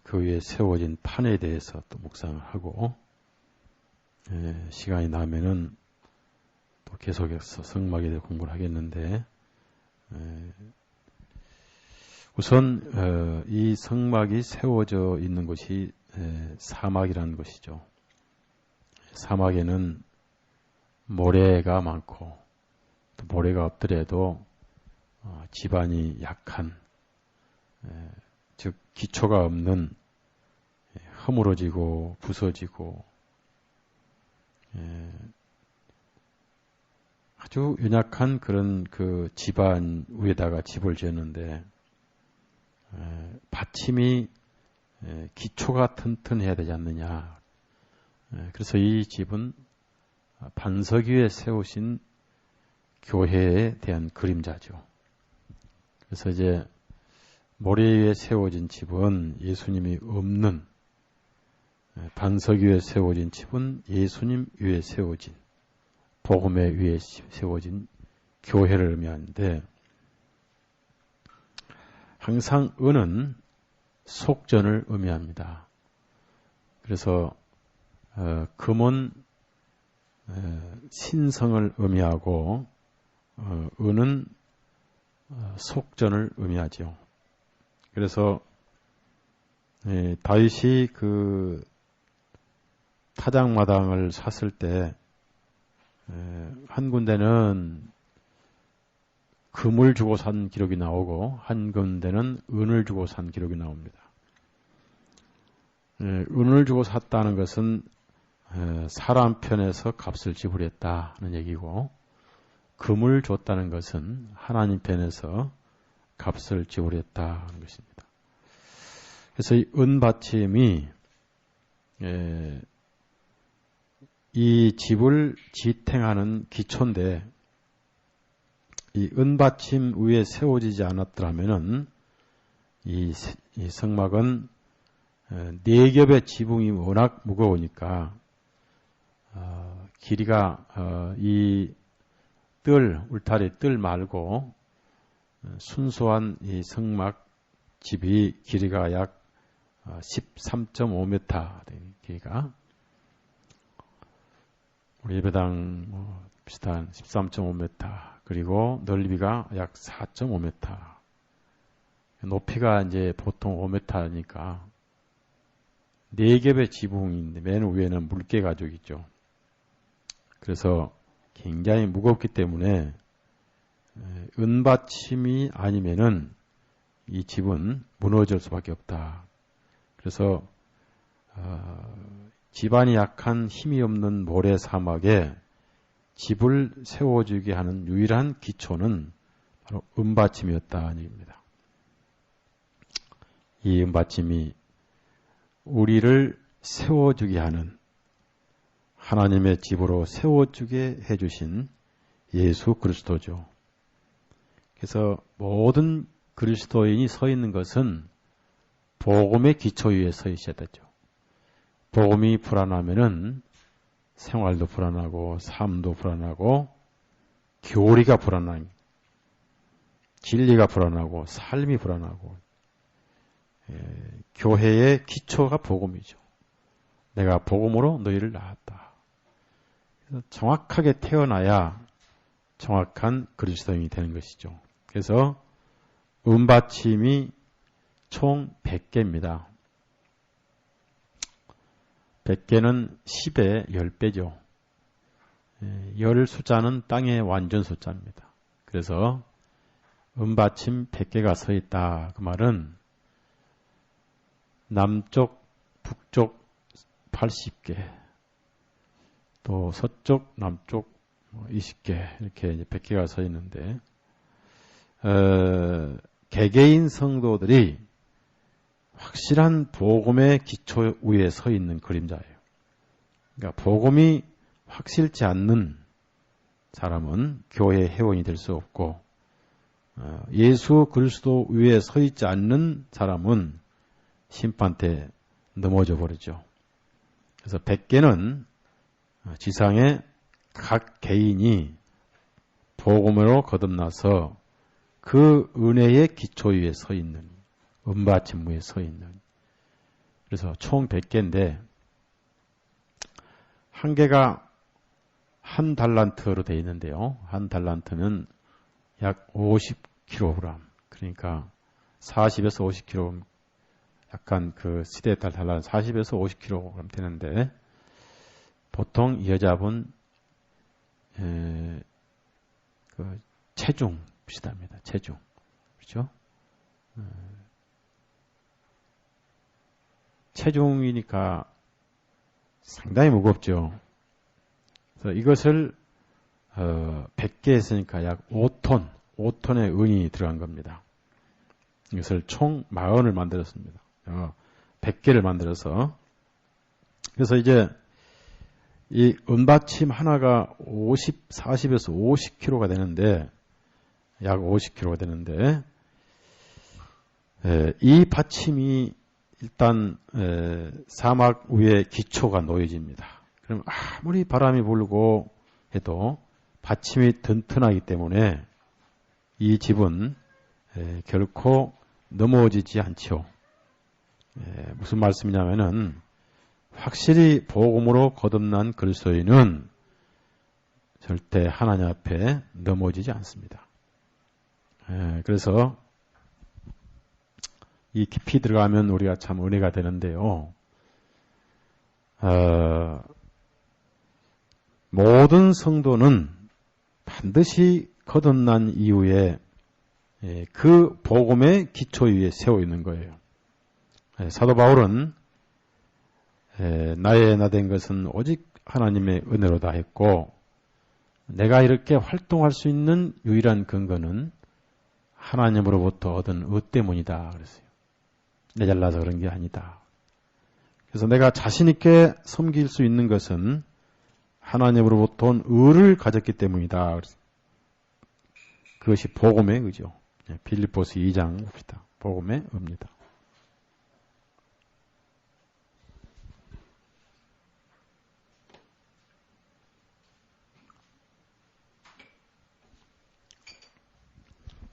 그 위에 세워진 판에 대해서 또 묵상을 하고 시간이 나면은 또 계속해서 성막에 대해 공부를 하겠는데 우선 이 성막이 세워져 있는 곳이 사막이라는 것이죠. 사막에는 모래가 많고 또 모래가 없더라도 지반이 약한 즉 기초가 없는 허물어지고 부서지고 아주 연약한 그런 그 지반 위에다가 집을 지었는데 받침이 기초가 튼튼해야 되지 않느냐. 그래서 이 집은 반석 위에 세우신 교회에 대한 그림자죠. 그래서 이제 모래 위에 세워진 집은 예수님이 없는, 반석 위에 세워진 집은 예수님 위에 세워진, 복음의 위에 세워진 교회를 의미하는데, 항상 은은 속전을 의미합니다. 그래서 금은 신성을 의미하고 은은 속전을 의미하죠. 그래서 다윗이 그 타작마당을 샀을 때 한 군데는 금을 주고 산 기록이 나오고 한 군데는 은을 주고 산 기록이 나옵니다. 은을 주고 샀다는 것은 사람 편에서 값을 지불했다는 얘기고, 금을 줬다는 것은 하나님 편에서 값을 지불했다는 것입니다. 그래서 이 은받침이 이 집을 지탱하는 기초인데, 이 은받침 위에 세워지지 않았더라면은 이 성막은 네 겹의 지붕이 워낙 무거우니까 길이가 이 울타리 뜰 말고 순수한 이 성막 집이 길이가 약 13.5m 되는 길이가, 우리 예배당 비슷한 13.5m, 그리고 넓이가 약 4.5m, 높이가 이제 보통 5m니까 네 겹의 지붕인데 맨 위에는 물개 가죽 있죠. 그래서 굉장히 무겁기 때문에 은받침이 아니면은 이 집은 무너질 수밖에 없다. 그래서 지반이 약한 힘이 없는 모래 사막에 집을 세워주게 하는 유일한 기초는 바로 은받침이었다는 얘기입니다. 이 은받침이 우리를 세워주게 하는, 하나님의 집으로 세워주게 해주신 예수 그리스도죠. 그래서 모든 그리스도인이 서 있는 것은 복음의 기초 위에 서 있어야 되죠. 복음이 불안하면은 생활도 불안하고 삶도 불안하고 교리가 불안하고 진리가 불안하고 삶이 불안하고, 교회의 기초가 복음이죠. 내가 복음으로 너희를 낳았다. 그래서 정확하게 태어나야 정확한 그리스도인이 되는 것이죠. 그래서 은받침이 총 100개입니다. 100개는 10의 10배죠. 열 숫자는 땅의 완전 숫자입니다. 그래서 은받침 100개가 서 있다. 그 말은 남쪽, 북쪽 80개, 또 서쪽, 남쪽 20개, 이렇게 이제 100개가 서 있는데, 개개인 성도들이 확실한 복음의 기초 위에 서 있는 그림자예요. 그러니까 복음이 확실치 않는 사람은 교회 회원이 될 수 없고, 예수 그리스도 위에 서 있지 않는 사람은 심판대 넘어져 버리죠. 그래서 100개는 지상의 각 개인이 복음으로 거듭나서 그 은혜의 기초 위에 서 있는, 은받침 위에 서 있는, 그래서 총 100개인데 한 개가 한 달란트로 되어 있는데요. 한 달란트면 약 50kg. 그러니까 40에서 50kg. 약간 그 시대에 따라 달라 40에서 50kg 되는데 보통 여자분 그 체중 비슷합니다. 체중. 그렇죠? 체중이니까 상당히 무겁죠. 그래서 이것을 100개 했으니까 약 5톤, 5톤의 은이 들어간 겁니다. 이것을 총 40을 만들었습니다. 100개를 만들어서. 그래서 이제 이 은받침 하나가 40에서 50kg가 되는데, 약 50kg가 되는데, 이 받침이 일단 사막 위에 기초가 놓여집니다. 그럼 아무리 바람이 불고 해도 받침이 튼튼하기 때문에 이 집은 결코 넘어지지 않죠. 무슨 말씀이냐면은 확실히 복음으로 거듭난 그리스도인은 절대 하나님 앞에 넘어지지 않습니다. 그래서 이 깊이 들어가면 우리가 참 은혜가 되는데요. 모든 성도는 반드시 거듭난 이후에 그 복음의 기초 위에 세워 있는 거예요. 사도 바울은 나의 나된 것은 오직 하나님의 은혜로다 했고, 내가 이렇게 활동할 수 있는 유일한 근거는 하나님으로부터 얻은 의 때문이다 그랬어요. 내 잘나서 그런 게 아니다. 그래서 내가 자신 있게 섬길 수 있는 것은 하나님으로부터 온 의를 가졌기 때문이다. 그것이 복음의 의죠. 빌립보서 2장 봅시다. 복음의 의입니다.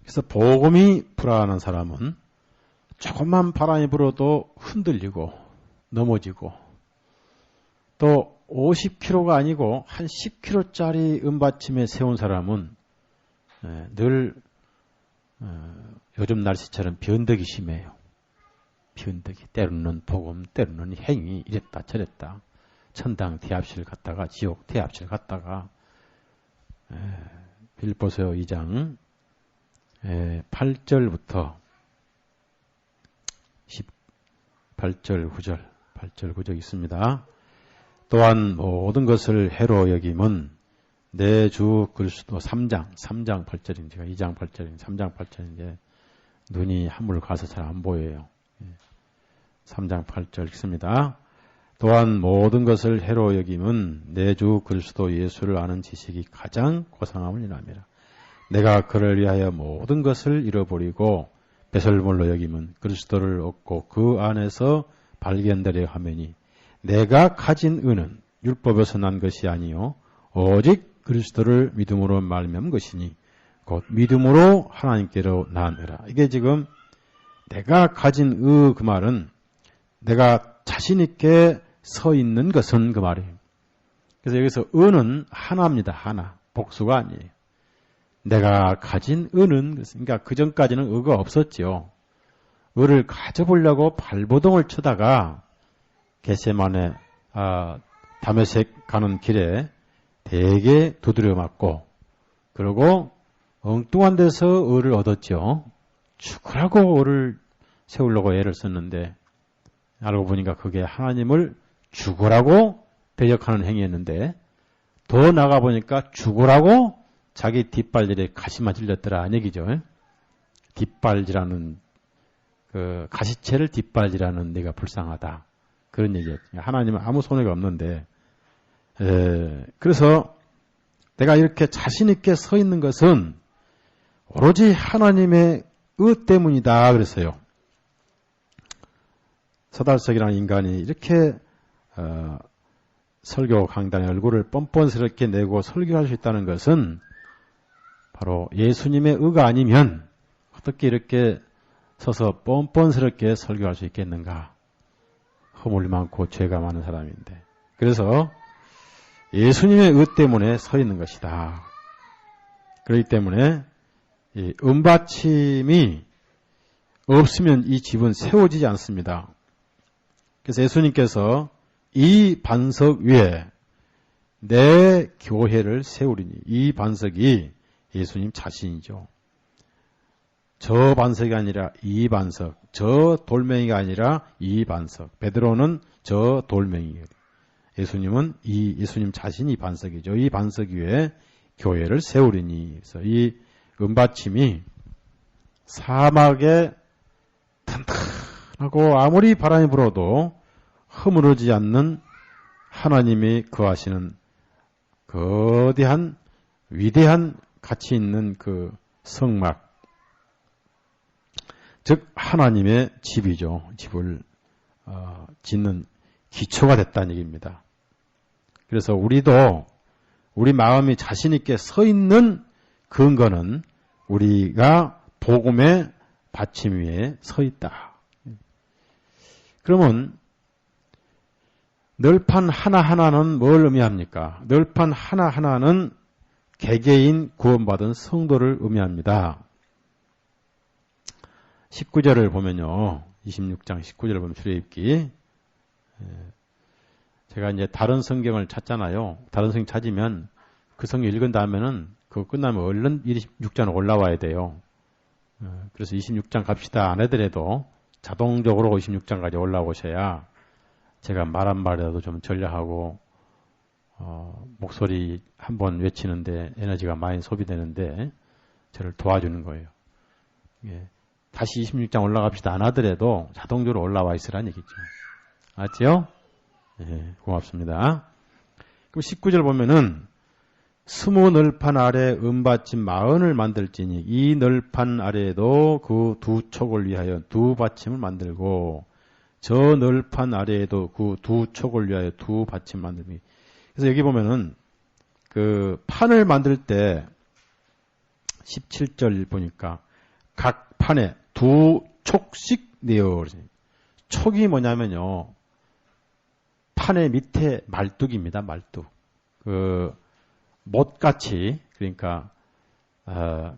그래서 복음이 불안한 사람은 조금만 바람이 불어도 흔들리고 넘어지고, 또 50kg가 아니고 한 10kg짜리 은받침에 세운 사람은 늘 요즘 날씨처럼 변덕이 심해요. 변덕이, 때로는 복음, 때로는 행위, 이랬다 저랬다. 천당 대합실 갔다가 지옥 대합실 갔다가. 빌립보서 2장 8절부터 18절 9절 8절 9절 있습니다. 또한 모든 것을 해로 여김은 내 주 그리스도 3장 8절인데, 제가 2장 8절인데 3장 8절인데 눈이 한물 가서 잘 안 보여요. 3장 8절 읽습니다. 또한 모든 것을 해로 여김은 내 주 그리스도 예수를 아는 지식이 가장 고상함을 인함이라. 내가 그를 위하여 모든 것을 잃어버리고 배설물로 여김은 그리스도를 얻고 그 안에서 발견되려 하매니, 내가 가진 은은 율법에서 난 것이 아니요 오직 그리스도를 믿음으로 말미암은 것이니 곧 믿음으로 하나님께로 나아느라. 이게 지금 내가 가진 의, 그 말은 내가 자신 있게 서 있는 것은 그 말이에요. 그래서 여기서 은은 하나입니다. 하나. 복수가 아니에요. 내가 가진 은은, 그러니까 그 전까지는 의가 없었죠. 의를 가져보려고 발버둥을 쳐다가 겟세마네 다메섹 가는 길에 되게 두드려 맞고, 그리고 엉뚱한 데서 의를 얻었죠. 죽으라고 의를 세우려고 애를 썼는데, 알고 보니까 그게 하나님을 죽으라고 대적하는 행위였는데, 더 나가 보니까 죽으라고 자기 뒷발질에 가시만 찔렸더라 이 얘기죠. 뒷발질하는 그 가시채를 뒷발질하는 내가 불쌍하다, 그런 얘기예요. 하나님은 아무 손해가 없는데. 그래서 내가 이렇게 자신 있게 서 있는 것은 오로지 하나님의 의 때문이다 그랬어요. 서달석이라는 인간이 이렇게 설교 강단에 얼굴을 뻔뻔스럽게 내고 설교할 수 있다는 것은 바로 예수님의 의가 아니면 어떻게 이렇게 서서 뻔뻔스럽게 설교할 수 있겠는가. 허물 많고 죄가 많은 사람인데. 그래서 예수님의 의 때문에 서 있는 것이다. 그렇기 때문에 이 은받침이 없으면 이 집은 세워지지 않습니다. 그래서 예수님께서 이 반석 위에 내 교회를 세우리니, 이 반석이 예수님 자신이죠. 저 반석이 아니라 이 반석, 저 돌멩이가 아니라 이 반석. 베드로는 저 돌멩이예요. 예수님은 예수님 자신이 반석이죠. 이 반석 위에 교회를 세우리니. 그래서 이 은받침이 사막에 튼튼하고 아무리 바람이 불어도 허물어지지 않는 하나님이 거하시는 거대한 위대한 가치 있는 그 성막, 즉 하나님의 집이죠. 집을 짓는 기초가 됐다는 얘기입니다. 그래서 우리도 우리 마음이 자신 있게 서 있는 근거는 우리가 복음의 받침 위에 서 있다. 그러면 널판 하나하나는 뭘 의미합니까? 널판 하나하나는 개개인 구원받은 성도를 의미합니다. 19절을 보면요. 26장 19절을 보면 출애굽기. 제가 이제 다른 성경을 찾잖아요. 다른 성경 찾으면 그 성경 읽은 다음에는 그거 끝나면 얼른 26장 올라와야 돼요. 그래서 26장 갑시다 안 하더라도 자동적으로 26장까지 올라오셔야 제가 말 한 말이라도 좀 전략하고 목소리 한번 외치는데 에너지가 많이 소비되는데 저를 도와주는 거예요. 예. 다시 26장 올라갑시다 안 하더라도 자동적으로 올라와 있으라는 얘기죠. 알았죠? 예, 고맙습니다. 그럼 19절 보면은 스무 널판 아래 은받침 40을 만들지니 이 널판 아래에도 그 두 촉을 위하여 두 받침을 만들고 저 널판 아래에도 그 두 촉을 위하여 두 받침 만들기. 그래서 여기 보면은 그 판을 만들 때 17절 보니까 각 판에 두 촉씩 내어. 촉이 뭐냐면요. 판의 밑에 말뚝입니다. 말뚝. 그 못같이 그러니까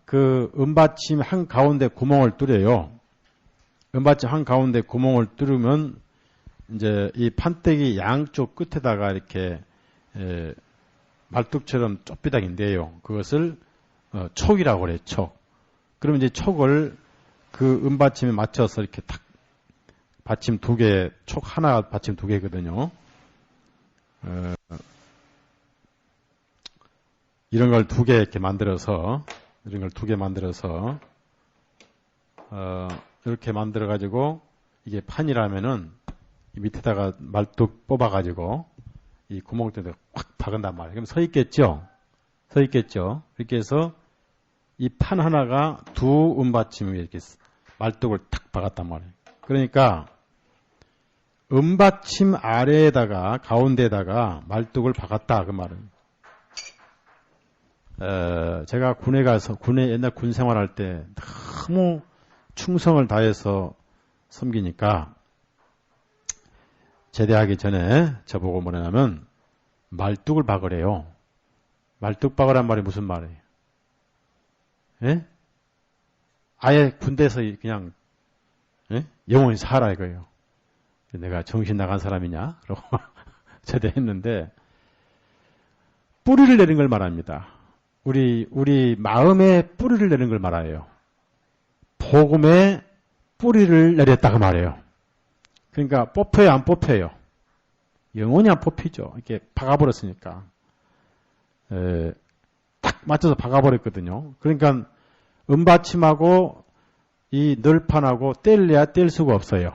그 은받침 한 가운데 구멍을 뚫어요. 은받침 한 가운데 구멍을 뚫으면 이제 이 판때기 양쪽 끝에다가 이렇게 말뚝처럼 좁비닥인데요. 그것을 촉이라고 그래요. 촉. 그럼 이제 촉을 그 은받침에 맞춰서 이렇게 탁 받침 두 개, 촉 하나 받침 두 개거든요. 이런 걸 두 개 이렇게 만들어서 이렇게 만들어 가지고 이게 판이라면은 이 밑에다가 말뚝 뽑아 가지고 이 구멍 때문에 확 박은단 말이에요. 그럼 서 있겠죠. 이렇게 해서 이 판 하나가 두 은받침에 이렇게 말뚝을 탁 박았단 말이에요. 그러니까 은받침 아래에다가 가운데에다가 말뚝을 박았다 그 말은. 제가 군에 가서 옛날 군 생활할 때 너무 충성을 다해서 섬기니까 제대하기 전에 저보고 뭐냐면 말뚝을 박으래요. 말뚝 박으란 말이 무슨 말이에요? 예? 아예 군대에서 그냥 영원히 살아 이거예요. 내가 정신 나간 사람이냐? 그러고 제대했는데 뿌리를 내는 걸 말합니다. 우리 마음에 뿌리를 내는 걸 말해요. 복음에 뿌리를 내렸다고 말해요. 그러니까 뽑혀요, 안 뽑혀요? 영원히 안 뽑히죠. 이렇게 박아버렸으니까. 딱 맞춰서 박아버렸거든요. 그러니까 은받침하고 이 널판하고 뗄래야 뗄 수가 없어요.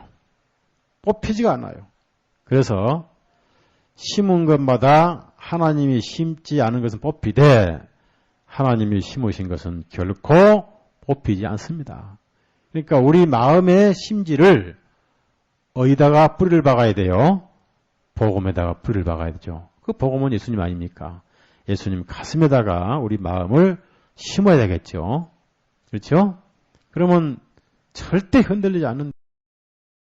뽑히지가 않아요. 그래서 심은 것마다 하나님이 심지 않은 것은 뽑히되 하나님이 심으신 것은 결코 뽑히지 않습니다. 그러니까 우리 마음의 심지를 어디다가 뿌리를 박아야 돼요? 복음에다가 뿌리를 박아야 되죠. 그 복음은 예수님 아닙니까? 예수님 가슴에다가 우리 마음을 심어야 되겠죠. 그렇죠? 그러면 절대 흔들리지 않는